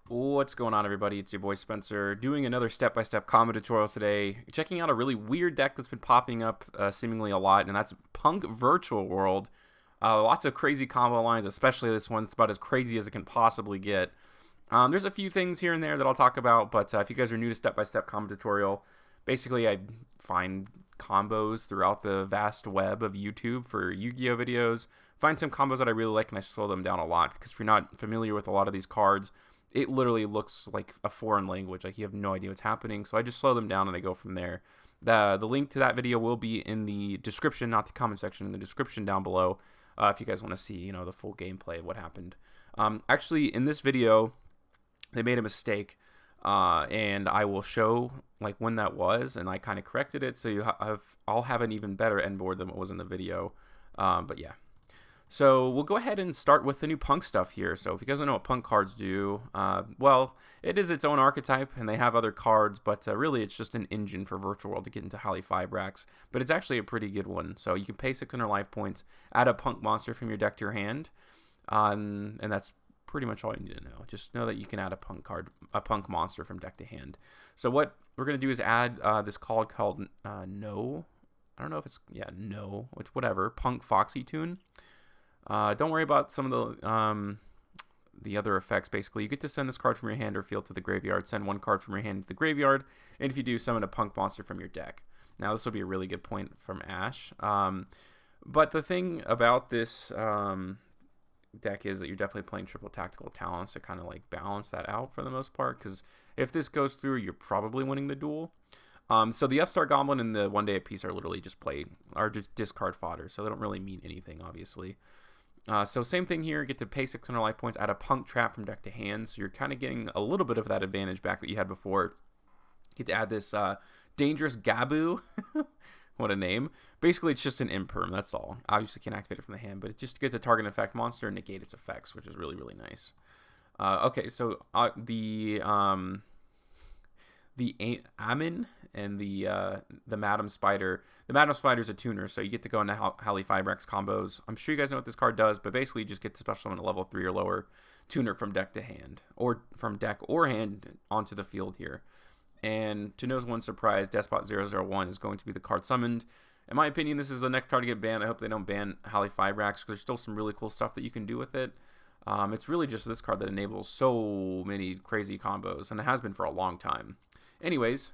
What's going on, everybody? It's your boy Spencer doing another step-by-step combo tutorial today. Checking out a really weird deck that's been popping up seemingly a lot, and that's P.U.N.K Virtual World. Lots of crazy combo lines, especially this one. It's about as crazy as it can possibly get. There's a few things here and there that I'll talk about, but if you guys are new to step-by-step combo tutorial, basically I find combos throughout the vast web of YouTube for Yu-Gi-Oh videos, find some combos that I really like, and I slow them down a lot, because if you're not familiar with a lot of these cards, it literally looks like a foreign language. Like you have no idea what's happening. So I just slow them down and I go from there. The link to that video will be in the description, not the comment section, in the description down below. If you guys want to see, the full gameplay of what happened. Actually, in this video, they made a mistake, and I will show like when that was, and I kind of corrected it, so I'll have an even better end board than what was in the video. But yeah. So we'll go ahead and start with the new P.U.N.K stuff here. So if you guys don't know what P.U.N.K cards do, well, it is its own archetype, and they have other cards, but really it's just an engine for Virtual World to get into highly 5 racks. But it's actually a pretty good one. So you can pay 600 life points, add a P.U.N.K monster from your deck to your hand, and that's pretty much all you need to know. Just know that you can add a P.U.N.K monster from deck to hand. So what we're going to do is add this card called No. I don't know if it's, No, which whatever, P.U.N.K Foxy Tune. Don't worry about some of the other effects. Basically, you get to send this card from your hand or field to the graveyard. Send one card from your hand to the graveyard, and if you do, summon a P.U.N.K monster from your deck. Now, this will be a really good point from Ash. But the thing about this deck is that you're definitely playing triple tactical talents to kind of like balance that out for the most part. Because if this goes through, you're probably winning the duel. So the Upstart Goblin and the One Day Apiece are literally just just discard fodder, so they don't really mean anything, obviously. So same thing here, get to pay 600 life points, add a P.U.N.K trap from deck to hand, so you're kind of getting a little bit of that advantage back that you had before. Get to add this Dangerous Gabu, what a name. Basically, it's just an imperm, that's all. Obviously, can't activate it from the hand, but just to get the target effect monster and negate its effects, which is really, really nice. Okay, so the Amin and the Madam Spider. The Madam Spider is a tuner, so you get to go into Halley 5X combos. I'm sure you guys know what this card does, but basically you just get to special summon a level 3 or lower tuner from deck to hand, or from deck or hand onto the field here. And to no one's surprise, Despot 001 is going to be the card summoned. In my opinion, this is the next card to get banned. I hope they don't ban Halley 5X, because there's still some really cool stuff that you can do with it. It's really just this card that enables so many crazy combos, and it has been for a long time. Anyways,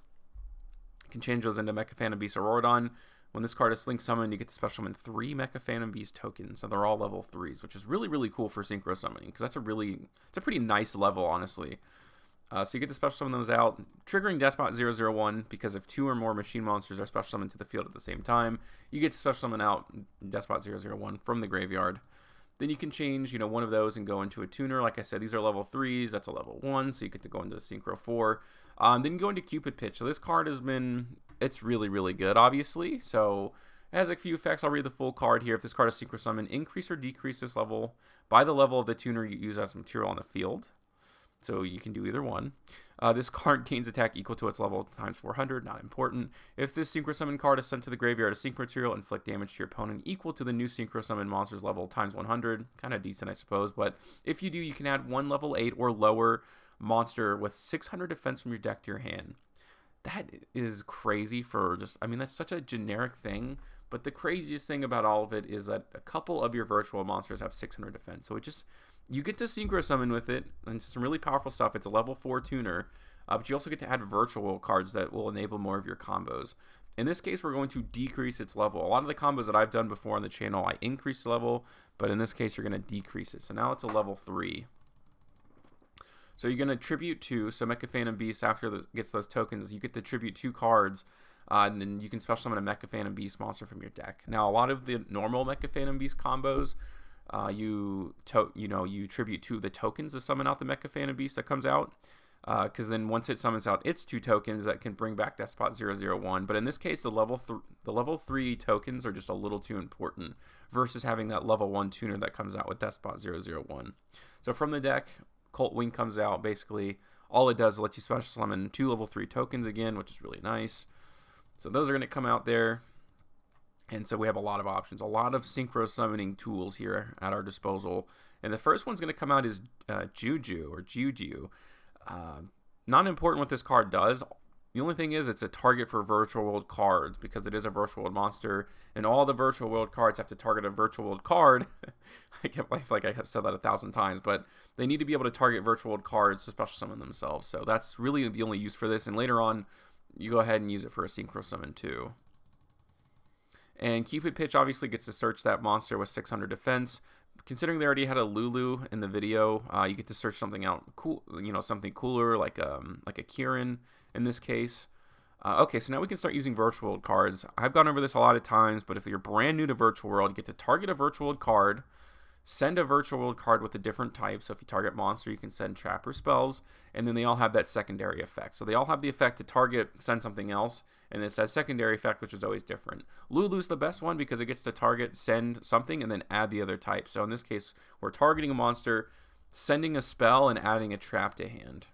you can change those into Mecha Phantom Beast or Aurodon. When this card is Link summoned, you get to special summon 3 Mecha Phantom Beast tokens, so they're all level 3s, which is really, really cool for synchro summoning, because it's a pretty nice level, honestly. So you get to special summon those out, triggering Despot 001, because if 2 or more machine monsters are special summoned to the field at the same time, you get to special summon out Despot 001 from the graveyard. Then you can change, one of those and go into a tuner. Like I said, these are level 3s. That's a level 1, so you get to go into a Synchro 4. Then you go into Cupid Pitch. So this card it's really, really good, obviously. So it has a few effects. I'll read the full card here. If this card is Synchro Summon, increase or decrease this level by the level of the tuner you use as material on the field. So you can do either one. This card gains attack equal to its level times 400, not important. If this Synchro Summon card is sent to the graveyard as Synchro material, inflict damage to your opponent equal to the new Synchro Summon monster's level times 100. Kind of decent, I suppose, but if you do, you can add one level 8 or lower monster with 600 defense from your deck to your hand. That is crazy that's such a generic thing, but the craziest thing about all of it is that a couple of your virtual monsters have 600 defense, so you get to Synchro Summon with it, and some really powerful stuff. It's a level 4 tuner, but you also get to add virtual cards that will enable more of your combos. In this case, we're going to decrease its level. A lot of the combos that I've done before on the channel, I increase the level, but in this case, you're going to decrease it. So now it's a level 3. So you're going to tribute 2, so Mecha Phantom Beast, after it gets those tokens, you get to tribute 2 cards, and then you can special summon a Mecha Phantom Beast monster from your deck. Now, a lot of the normal Mecha Phantom Beast combos, you tribute 2 of the tokens to summon out the Mecha Phantom Beast that comes out, because then once it summons out its 2 tokens, that can bring back Despot 001. But in this case, the level 3 tokens are just a little too important versus having that level 1 tuner that comes out with Despot 001. So from the deck, Colt Wing comes out. Basically, all it does is let you special summon 2 level 3 tokens again, which is really nice. So those are going to come out there. And so we have a lot of options, a lot of synchro summoning tools here at our disposal. And the first one's going to come out is Juju. Uh, Not important what this card does. The only thing is it's a target for virtual world cards because it is a virtual world monster, and all the virtual world cards have to target a virtual world card. I feel like I have said that 1,000 times, but they need to be able to target virtual world cards to special summon themselves. So that's really the only use for this, and later on, you go ahead and use it for a synchro summon too. And Cupid Pitch obviously gets to search that monster with 600 defense. Considering they already had a Lulu in the video, you get to search something out cool, something cooler like a Kieran in this case. Okay, so now we can start using Virtual World cards. I've gone over this a lot of times, but if you're brand new to Virtual World, you get to target a Virtual World card, send a Virtual World card with a different type. So if you target monster, you can send trap or spells, and then they all have that secondary effect. So they all have the effect to target, send something else, and it's that secondary effect, which is always different. Lulu's the best one because it gets to target, send something, and then add the other type. So in this case, we're targeting a monster, sending a spell, and adding a trap to hand.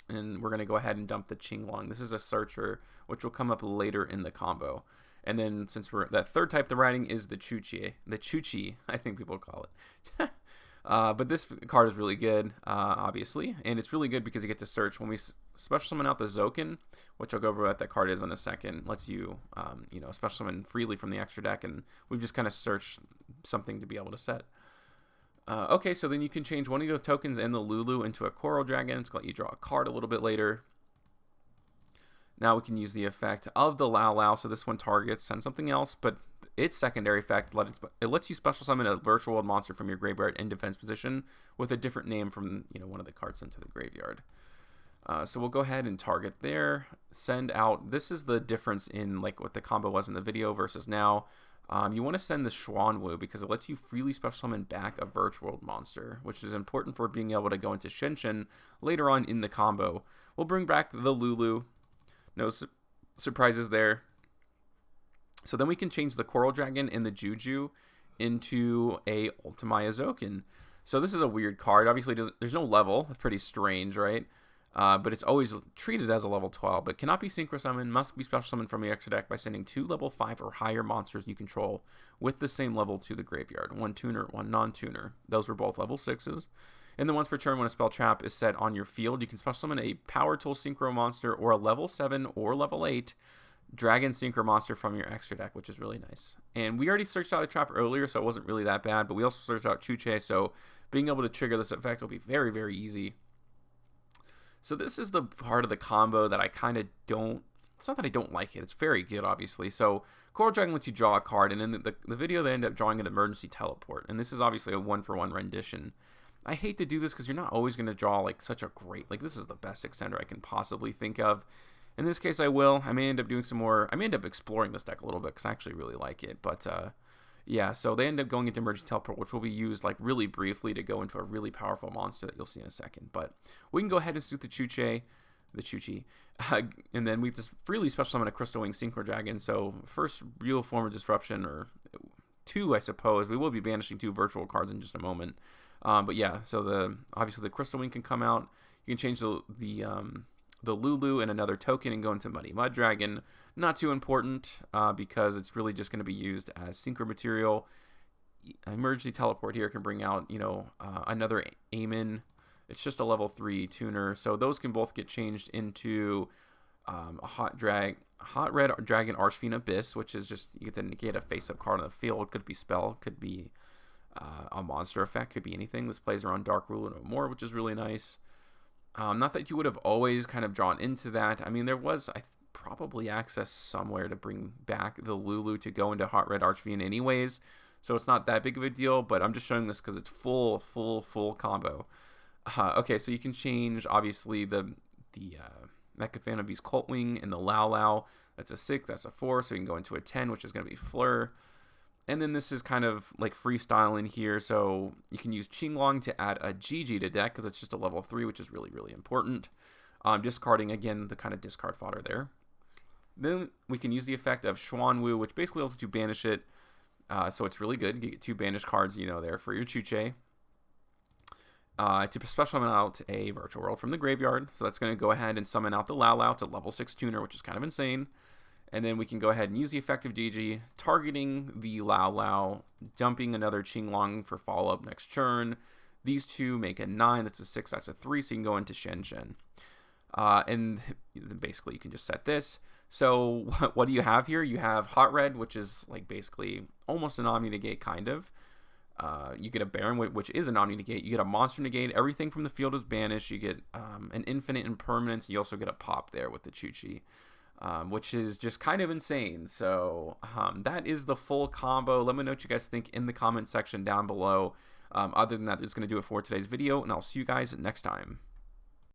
And we're going to go ahead and dump the Qinglong. This is a searcher, which will come up later in the combo. And then since we're that third type, the writing is the Chuchi, I think people call it. But this card is really good, obviously, and it's really good because you get to search. When we special summon out the Zokin, which I'll go over what that card is in a second, lets you, special summon freely from the extra deck, and we've just kind of searched something to be able to set. Okay, so then you can change one of the tokens and the Lulu into a Coral Dragon. It's going to let you draw a card a little bit later. Now we can use the effect of the Lao Lao. So this one targets, send something else, but its secondary effect, it lets you special summon a virtual world monster from your graveyard in defense position with a different name from one of the cards sent to the graveyard. So we'll go ahead and target there, send out. This is the difference in like what the combo was in the video versus now. You want to send the Xuanwu because it lets you freely special summon back a virtual world monster, which is important for being able to go into Shenshin later on in the combo. We'll bring back the Lulu. No surprises there. So then we can change the Coral Dragon and the Juju into a Ultimaya Zokin. So this is a weird card. Obviously, there's no level. It's pretty strange, right? But it's always treated as a level 12, but cannot be synchro summoned, must be special summoned from your extra deck by sending 2 level 5 or higher monsters you control with the same level to the graveyard. 1 tuner, 1 non-tuner. Those were both level 6s. And then once per turn, when a spell trap is set on your field, you can special summon a Power Tool Synchro monster or a level 7 or level 8 Dragon Synchro monster from your extra deck, which is really nice. And we already searched out a trap earlier, so it wasn't really that bad, but we also searched out Chuche, so being able to trigger this effect will be very, very easy. So this is the part of the combo that I kind of don't... It's not that I don't like it. It's very good, obviously. So Coral Dragon lets you draw a card, and in the video they end up drawing an emergency teleport. And this is obviously a 1-for-1 rendition. I hate to do this because you're not always going to draw like such a great... Like this is the best extender I can possibly think of. In this case, I will. I may end up doing some more... I may end up exploring this deck a little bit because I actually really like it. But yeah, so they end up going into Emergency Teleport, which will be used like really briefly to go into a really powerful monster that you'll see in a second. But we can go ahead and suit the Chuchi, and then we just freely special summon a Crystal Wing Synchro Dragon. So first real form of disruption, or 2, I suppose. We will be banishing 2 virtual cards in just a moment. But yeah, so obviously the Crystal Wing can come out. You can change the Lulu and another token and go into Muddy Mud Dragon. Not too important because it's really just going to be used as synchro material. Emergency Teleport here can bring out, another Aemon. It's just a level 3 tuner. So those can both get changed into a Hot Red Dragon Archfiend Abyss, which is just, you get to negate a face-up card on the field. Could be spell, could be a monster effect, could be anything. This plays around Dark Ruler no more, which is really nice. Not that you would have always kind of drawn into that. I mean, there was probably access somewhere to bring back the Lulu to go into Hot Red Archfiend anyways, so it's not that big of a deal, but I'm just showing this because it's full combo. Okay, so you can change, obviously, the Mecha Phantom Beast Cult Wing and the Lao Lao. That's a 6, that's a 4, so you can go into a 10, which is going to be Fleur. And then this is kind of like freestyle in here, so you can use Qinglong to add a GG to deck because it's just a level 3, which is really, really important. Discarding, again, the kind of discard fodder there. Then we can use the effect of Xuanwu, which basically lets you banish it, so it's really good. You get 2 banished cards, there for your Chuche. To special summon out a Virtual World from the graveyard, so that's going to go ahead and summon out the Lao Lao. It's a level 6 tuner, which is kind of insane. And then we can go ahead and use the effect of GG, targeting the Lao Lao, dumping another Qinglong for follow-up next turn, These two make a 9. That's a 6. That's a 3. So you can go into Shen Shen. And basically you can just set this. So what do you have here? You have Hot Red, which is like basically almost an Omni Negate kind of. You get a Baron, which is an Omni Negate. You get a Monster Negate. Everything from the field is banished. You get an Infinite Impermanence. You also get a pop there with the Chuchi, which is just kind of insane. So that is the full combo. Let me know what you guys think in the comment section down below. Other than that, that's going to do it for today's video, and I'll see you guys next time.